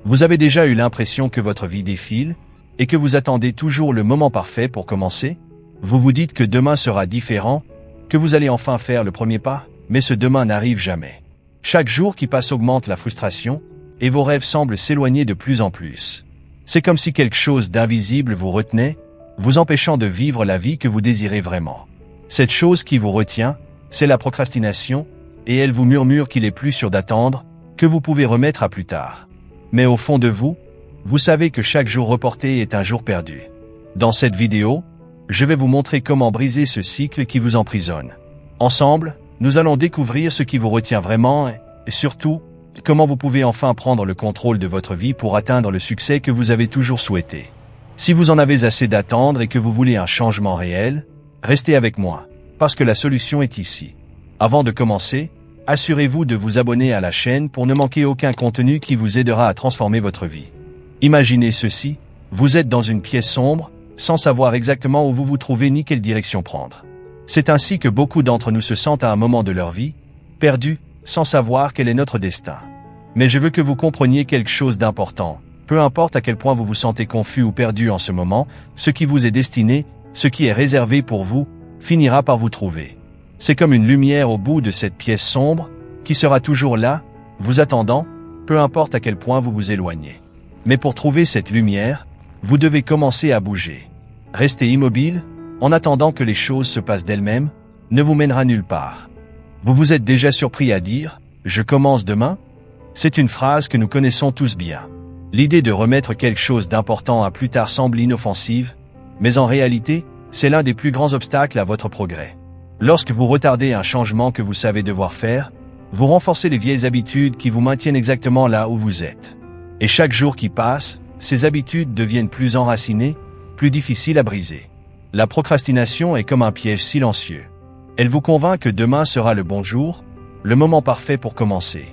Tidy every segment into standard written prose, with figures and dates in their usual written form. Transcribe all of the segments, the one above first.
Vous avez déjà eu l'impression que votre vie défile et que vous attendez toujours le moment parfait pour commencer? Vous vous dites que demain sera différent, que vous allez enfin faire le premier pas, mais ce demain n'arrive jamais. Chaque jour qui passe augmente la frustration et vos rêves semblent s'éloigner de plus en plus. C'est comme si quelque chose d'invisible vous retenait, vous empêchant de vivre la vie que vous désirez vraiment. Cette chose qui vous retient, c'est la procrastination, et elle vous murmure qu'il est plus sûr d'attendre, que vous pouvez remettre à plus tard. Mais au fond de vous, vous savez que chaque jour reporté est un jour perdu. Dans cette vidéo, je vais vous montrer comment briser ce cycle qui vous emprisonne. Ensemble, nous allons découvrir ce qui vous retient vraiment et surtout, comment vous pouvez enfin prendre le contrôle de votre vie pour atteindre le succès que vous avez toujours souhaité. Si vous en avez assez d'attendre et que vous voulez un changement réel, restez avec moi, parce que la solution est ici. Avant de commencer, assurez-vous de vous abonner à la chaîne pour ne manquer aucun contenu qui vous aidera à transformer votre vie. Imaginez ceci, vous êtes dans une pièce sombre, sans savoir exactement où vous vous trouvez ni quelle direction prendre. C'est ainsi que beaucoup d'entre nous se sentent à un moment de leur vie, perdus, sans savoir quel est notre destin. Mais je veux que vous compreniez quelque chose d'important. Peu importe à quel point vous vous sentez confus ou perdu en ce moment, ce qui vous est destiné, ce qui est réservé pour vous, finira par vous trouver. C'est comme une lumière au bout de cette pièce sombre, qui sera toujours là, vous attendant, peu importe à quel point vous vous éloignez. Mais pour trouver cette lumière, vous devez commencer à bouger. Rester immobile, en attendant que les choses se passent d'elles-mêmes, ne vous mènera nulle part. Vous vous êtes déjà surpris à dire « Je commence demain » C'est une phrase que nous connaissons tous bien. L'idée de remettre quelque chose d'important à plus tard semble inoffensive, mais en réalité, c'est l'un des plus grands obstacles à votre progrès. Lorsque vous retardez un changement que vous savez devoir faire, vous renforcez les vieilles habitudes qui vous maintiennent exactement là où vous êtes. Et chaque jour qui passe, ces habitudes deviennent plus enracinées, plus difficiles à briser. La procrastination est comme un piège silencieux. Elle vous convainc que demain sera le bon jour, le moment parfait pour commencer.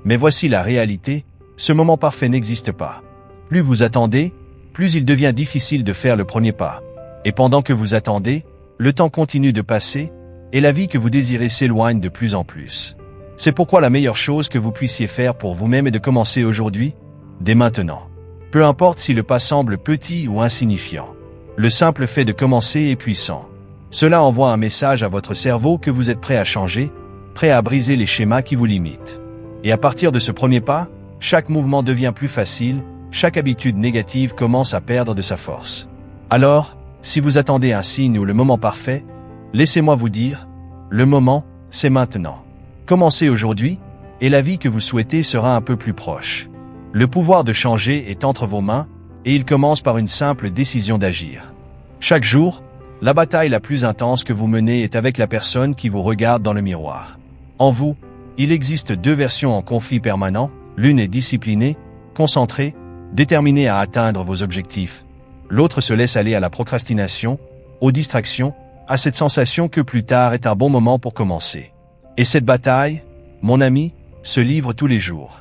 Mais voici la réalité, ce moment parfait n'existe pas. Plus vous attendez, plus il devient difficile de faire le premier pas. Et pendant que vous attendez, le temps continue de passer, et la vie que vous désirez s'éloigne de plus en plus. C'est pourquoi la meilleure chose que vous puissiez faire pour vous-même est de commencer aujourd'hui, dès maintenant. Peu importe si le pas semble petit ou insignifiant. Le simple fait de commencer est puissant. Cela envoie un message à votre cerveau que vous êtes prêt à changer, prêt à briser les schémas qui vous limitent. Et à partir de ce premier pas, chaque mouvement devient plus facile, chaque habitude négative commence à perdre de sa force. Alors, si vous attendez un signe ou le moment parfait, laissez-moi vous dire, le moment, c'est maintenant. Commencez aujourd'hui, et la vie que vous souhaitez sera un peu plus proche. Le pouvoir de changer est entre vos mains, et il commence par une simple décision d'agir. Chaque jour, la bataille la plus intense que vous menez est avec la personne qui vous regarde dans le miroir. En vous, il existe deux versions en conflit permanent, l'une est disciplinée, concentrée, déterminée à atteindre vos objectifs. L'autre se laisse aller à la procrastination, aux distractions, à cette sensation que plus tard est un bon moment pour commencer. Et cette bataille, mon ami, se livre tous les jours.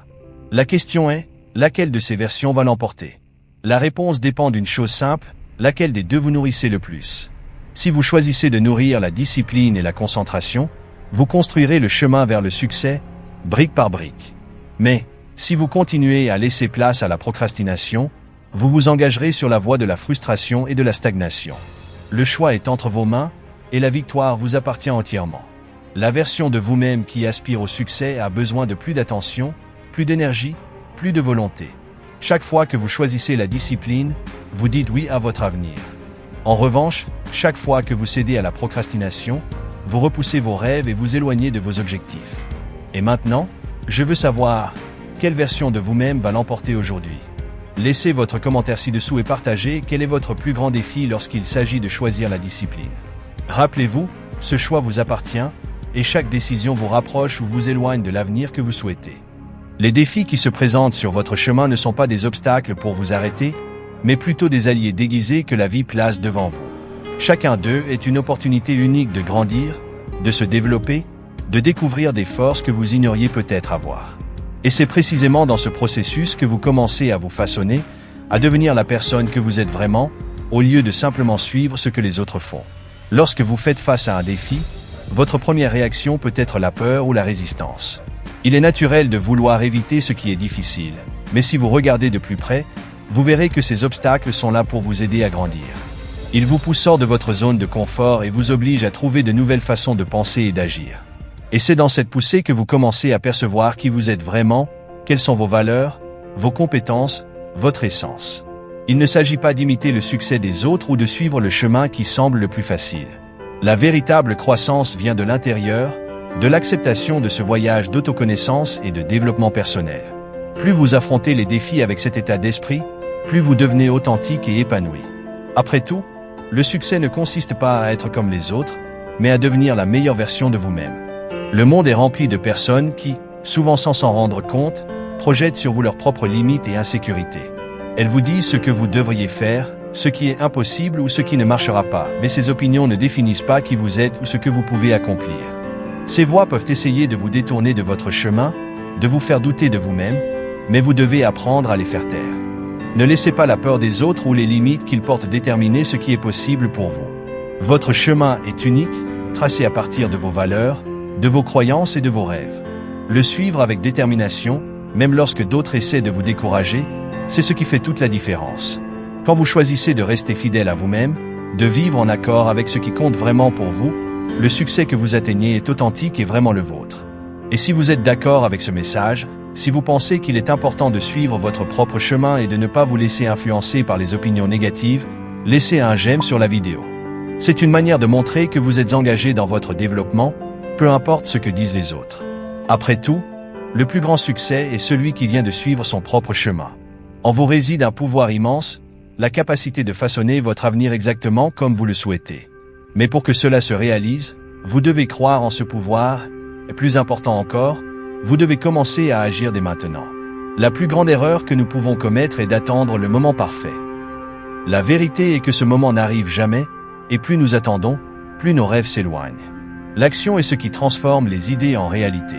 La question est, laquelle de ces versions va l'emporter? La réponse dépend d'une chose simple, laquelle des deux vous nourrissez le plus. Si vous choisissez de nourrir la discipline et la concentration, vous construirez le chemin vers le succès, brique par brique. Mais, si vous continuez à laisser place à la procrastination, vous vous engagerez sur la voie de la frustration et de la stagnation. Le choix est entre vos mains, et la victoire vous appartient entièrement. La version de vous-même qui aspire au succès a besoin de plus d'attention, plus d'énergie, plus de volonté. Chaque fois que vous choisissez la discipline, vous dites oui à votre avenir. En revanche, chaque fois que vous cédez à la procrastination, vous repoussez vos rêves et vous éloignez de vos objectifs. Et maintenant, je veux savoir, quelle version de vous-même va l'emporter aujourd'hui? Laissez votre commentaire ci-dessous et partagez quel est votre plus grand défi lorsqu'il s'agit de choisir la discipline. Rappelez-vous, ce choix vous appartient, et chaque décision vous rapproche ou vous éloigne de l'avenir que vous souhaitez. Les défis qui se présentent sur votre chemin ne sont pas des obstacles pour vous arrêter, mais plutôt des alliés déguisés que la vie place devant vous. Chacun d'eux est une opportunité unique de grandir, de se développer, de découvrir des forces que vous ignoriez peut-être avoir. Et c'est précisément dans ce processus que vous commencez à vous façonner, à devenir la personne que vous êtes vraiment, au lieu de simplement suivre ce que les autres font. Lorsque vous faites face à un défi, votre première réaction peut être la peur ou la résistance. Il est naturel de vouloir éviter ce qui est difficile. Mais si vous regardez de plus près, vous verrez que ces obstacles sont là pour vous aider à grandir. Ils vous poussent hors de votre zone de confort et vous obligent à trouver de nouvelles façons de penser et d'agir. Et c'est dans cette poussée que vous commencez à percevoir qui vous êtes vraiment, quelles sont vos valeurs, vos compétences, votre essence. Il ne s'agit pas d'imiter le succès des autres ou de suivre le chemin qui semble le plus facile. La véritable croissance vient de l'intérieur, de l'acceptation de ce voyage d'autoconnaissance et de développement personnel. Plus vous affrontez les défis avec cet état d'esprit, plus vous devenez authentique et épanoui. Après tout, le succès ne consiste pas à être comme les autres, mais à devenir la meilleure version de vous-même. Le monde est rempli de personnes qui, souvent sans s'en rendre compte, projettent sur vous leurs propres limites et insécurités. Elles vous disent ce que vous devriez faire, ce qui est impossible ou ce qui ne marchera pas, mais ces opinions ne définissent pas qui vous êtes ou ce que vous pouvez accomplir. Ces voix peuvent essayer de vous détourner de votre chemin, de vous faire douter de vous-même, mais vous devez apprendre à les faire taire. Ne laissez pas la peur des autres ou les limites qu'ils portent déterminer ce qui est possible pour vous. Votre chemin est unique, tracé à partir de vos valeurs, de vos croyances et de vos rêves. Le suivre avec détermination, même lorsque d'autres essaient de vous décourager, c'est ce qui fait toute la différence. Quand vous choisissez de rester fidèle à vous-même, de vivre en accord avec ce qui compte vraiment pour vous, le succès que vous atteignez est authentique et vraiment le vôtre. Et si vous êtes d'accord avec ce message, si vous pensez qu'il est important de suivre votre propre chemin et de ne pas vous laisser influencer par les opinions négatives, laissez un j'aime sur la vidéo. C'est une manière de montrer que vous êtes engagé dans votre développement, peu importe ce que disent les autres. Après tout, le plus grand succès est celui qui vient de suivre son propre chemin. En vous réside un pouvoir immense, la capacité de façonner votre avenir exactement comme vous le souhaitez. Mais pour que cela se réalise, vous devez croire en ce pouvoir, et plus important encore, vous devez commencer à agir dès maintenant. La plus grande erreur que nous pouvons commettre est d'attendre le moment parfait. La vérité est que ce moment n'arrive jamais, et plus nous attendons, plus nos rêves s'éloignent. L'action est ce qui transforme les idées en réalité.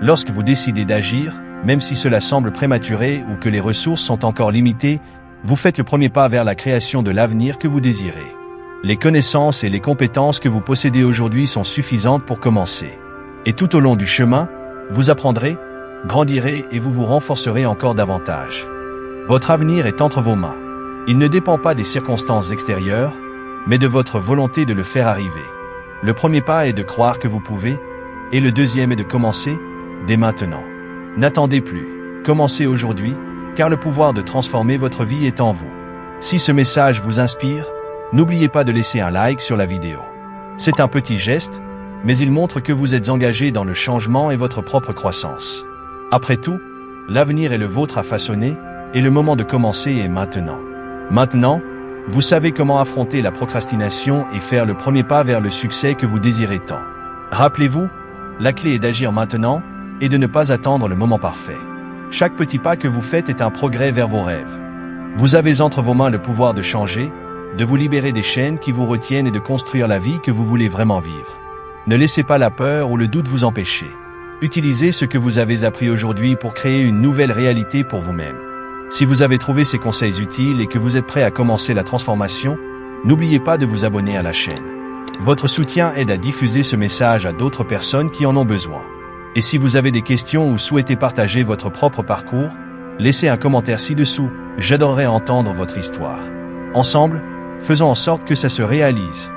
Lorsque vous décidez d'agir, même si cela semble prématuré ou que les ressources sont encore limitées, vous faites le premier pas vers la création de l'avenir que vous désirez. Les connaissances et les compétences que vous possédez aujourd'hui sont suffisantes pour commencer. Et tout au long du chemin, vous apprendrez, grandirez et vous vous renforcerez encore davantage. Votre avenir est entre vos mains. Il ne dépend pas des circonstances extérieures, mais de votre volonté de le faire arriver. Le premier pas est de croire que vous pouvez, et le deuxième est de commencer, dès maintenant. N'attendez plus. Commencez aujourd'hui, car le pouvoir de transformer votre vie est en vous. Si ce message vous inspire, n'oubliez pas de laisser un like sur la vidéo. C'est un petit geste, mais il montre que vous êtes engagé dans le changement et votre propre croissance. Après tout, l'avenir est le vôtre à façonner, et le moment de commencer est maintenant. Maintenant, vous savez comment affronter la procrastination et faire le premier pas vers le succès que vous désirez tant. Rappelez-vous, la clé est d'agir maintenant, et de ne pas attendre le moment parfait. Chaque petit pas que vous faites est un progrès vers vos rêves. Vous avez entre vos mains le pouvoir de changer, de vous libérer des chaînes qui vous retiennent et de construire la vie que vous voulez vraiment vivre. Ne laissez pas la peur ou le doute vous empêcher. Utilisez ce que vous avez appris aujourd'hui pour créer une nouvelle réalité pour vous-même. Si vous avez trouvé ces conseils utiles et que vous êtes prêt à commencer la transformation, n'oubliez pas de vous abonner à la chaîne. Votre soutien aide à diffuser ce message à d'autres personnes qui en ont besoin. Et si vous avez des questions ou souhaitez partager votre propre parcours, laissez un commentaire ci-dessous, j'adorerais entendre votre histoire. Ensemble, faisons en sorte que ça se réalise.